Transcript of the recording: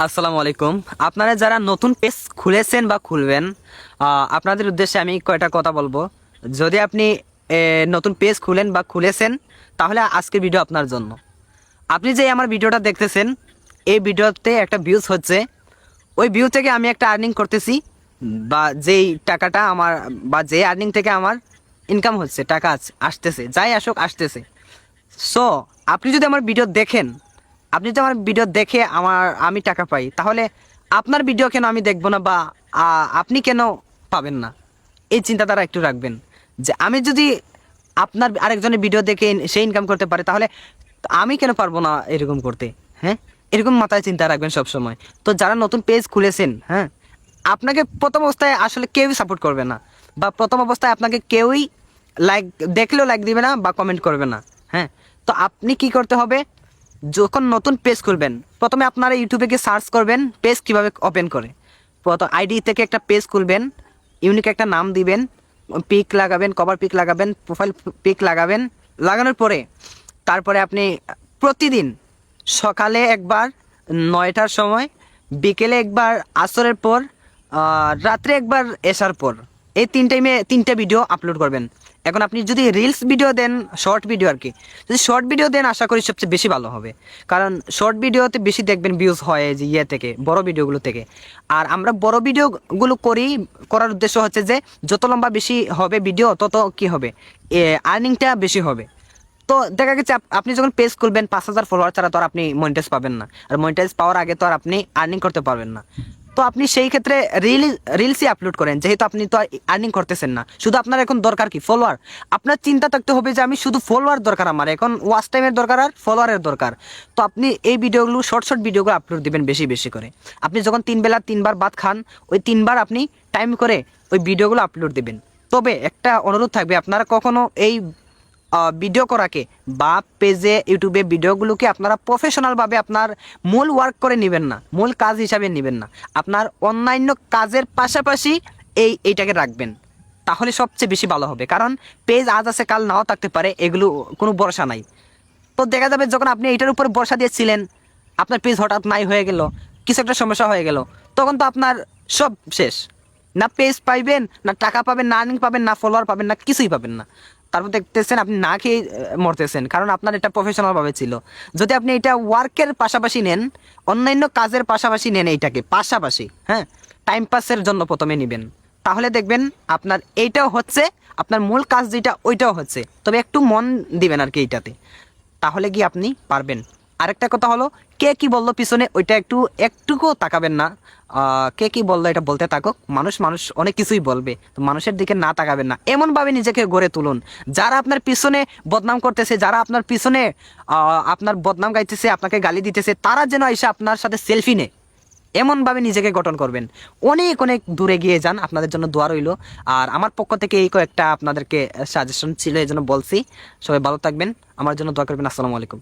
আসসালামু আলাইকুম। আপনারা যারা নতুন পেজ খুলেছেন বা খুলবেন, আপনাদের উদ্দেশ্যে আমি কয়টা কথা বলবো। যদি আপনি নতুন পেজ খুলেন বা খুলেছেন, তাহলে আজকের ভিডিও আপনার জন্য। আপনি যে আমার ভিডিওটা দেখতেছেন, এই ভিডিওতে একটা ভিউজ হচ্ছে, ওই ভিউ থেকে আমি একটা আর্নিং করতেছি, বা যেই টাকাটা আমার বা যে আর্নিং থেকে আমার ইনকাম হচ্ছে, টাকা আসতেছে, যাই আসুক আসতেছে। সো আপনি যদি আমার ভিডিও দেখেন, আপনি যদি আমার ভিডিও দেখে আমি টাকা পাই, তাহলে আপনার ভিডিও কেন আমি দেখবো না, বা আপনি কেন পাবেন না? এই চিন্তাধারা একটু রাখবেন, যে আমি যদি আপনার আরেকজনের ভিডিও দেখে সে ইনকাম করতে পারে, তাহলে আমি কেন পারবো না এরকম করতে? হ্যাঁ, এরকম মাথায় চিন্তা রাখবেন সব সময়। তো যারা নতুন পেজ খুলেছেন, হ্যাঁ, আপনাকে প্রথম অবস্থায় আসলে কেউই সাপোর্ট করবে না, বা প্রথম অবস্থায় আপনাকে কেউই লাইক দেখলেও লাইক দিবে না বা কমেন্ট করবে না। হ্যাঁ, তো আপনি কি করতে হবে, যখন নতুন পেজ খুলবেন, প্রথমে আপনারা ইউটিউবে গিয়ে সার্চ করবেন পেজ কিভাবে ওপেন করে। প্রথম আইডি থেকে একটা পেজ খুলবেন, ইউনিক একটা নাম দিবেন, পিক লাগাবেন, কভার পিক লাগাবেন, প্রোফাইল পিক লাগাবেন। লাগানোর পরে তারপরে আপনি প্রতিদিন সকালে একবার 9টার সময়, বিকেলে একবার আসরের পর, রাত্রে একবার এসার পর, এই তিন টাইমে তিনটে ভিডিও আপলোড করবেন। এখন আপনি যদি রিলস ভিডিও দেন, শর্ট ভিডিও আর কি, যদি শর্ট ভিডিও দেন, আশা করি সবচেয়ে বেশি ভালো হবে। কারণ শর্ট ভিডিওতে বেশি দেখবেন ভিউজ হয়, যে থেকে বড় ভিডিওগুলো থেকে। আর আমরা বড় ভিডিওগুলো করার উদ্দেশ্য হচ্ছে যে যত লম্বা বেশি হবে ভিডিও, তত কি হবে, আর্নিংটা বেশি হবে। তো দেখা গেছে আপনি যখন পেজ খুলবেন, 5,000 ফলোয়ার ছাড়া তো আর আপনি মনিটাইজ পাবেন না, আর মনিটাইজ পাওয়ার আগে তো আর আপনি আর্নিং করতে পারবেন না। তো আপনি সেই ক্ষেত্রে রিলসই আপলোড করেন, যেহেতু আপনি তো আর্নিং করতেছেন না। শুধু আপনার এখন দরকার কি, ফলোয়ার। আপনার চিন্তা থাকতে হবে যে আমি শুধু ফলোয়ার দরকার, আমার এখন ওয়াচ টাইমের দরকার আর ফলোয়ারের দরকার। তো আপনি এই ভিডিওগুলো, শর্ট শর্ট ভিডিওগুলো আপলোড দিবেন বেশি বেশি করে। আপনি যখন 3 বেলা 3বার ভাত খান, ওই 3বার আপনি টাইম করে ওই ভিডিওগুলো আপলোড দিবেন। তবে একটা অনুরোধ থাকবে, আপনারা কখনো এই ভিডিও করাকে বা পেজে ইউটিউবে ভিডিওগুলোকে আপনারা প্রফেশনালভাবে আপনার মূল ওয়ার্ক করে নেবেন না, মূল কাজ হিসাবে নেবেন না। আপনার অন্যান্য কাজের পাশাপাশি এইটাকে রাখবেন, তাহলে সবচেয়ে বেশি ভালো হবে। কারণ পেজ আজ আছে কাল নাও থাকতে পারে, এগুলো কোনো ভরসা নাই। তো দেখা যাবে যখন আপনি এইটার উপরে ভরসা দিয়েছিলেন, আপনার পেজ হঠাৎ নাই হয়ে গেল, কিছু একটা সমস্যা হয়ে গেল, তখন তো আপনার সব শেষ। না পেজ পাইবেন, না টাকা পাবেন, না আর্নিং পাবেন, না ফলোয়ার পাবেন, না কিছুই পাবেন না। তারপর দেখতেছেন আপনি না খেয়ে মরতেছেন, কারণ আপনার এটা প্রফেশনালভাবে ছিল। যদি আপনি এটা ওয়ার্কের পাশাপাশি নেন, অন্যান্য কাজের পাশাপাশি নেন, এইটাকে পাশাপাশি, হ্যাঁ, টাইম পাসের জন্য প্রথমে নেবেন, তাহলে দেখবেন আপনার এইটাও হচ্ছে, আপনার মূল কাজ যেটা ওইটাও হচ্ছে। তবে একটু মন দিবেন আর কি এইটাতে, তাহলে কি আপনি পারবেন। আরেকটা কথা হলো, কে কি বললো পিছনে, ওইটা একটুকুও তাকাবেন না। কে কি বললো এটা বলতে থাকুক, মানুষ মানুষ অনেক কিছুই বলবে, তো মানুষের দিকে না তাকাবেন না। এমনভাবে নিজেকে গড়ে তুলুন, যারা আপনার পিছনে বদনাম করতেছে, যারা আপনার পিছনে আপনার বদনাম গাইতেছে, আপনাকে গালি দিতেছে, তারা যেন এসে আপনার সাথে সেলফি নেয়, এমনভাবে নিজেকে গঠন করবেন। অনেক অনেক দূরে গিয়ে যান, আপনাদের জন্য দোয়া রইল। আর আমার পক্ষ থেকে এই কয়েকটা আপনাদেরকে সাজেশন ছিল, এই জন্য বলছি। সবাই ভালো থাকবেন, আমার জন্য দোয়া করবেন। আসসালামু আলাইকুম।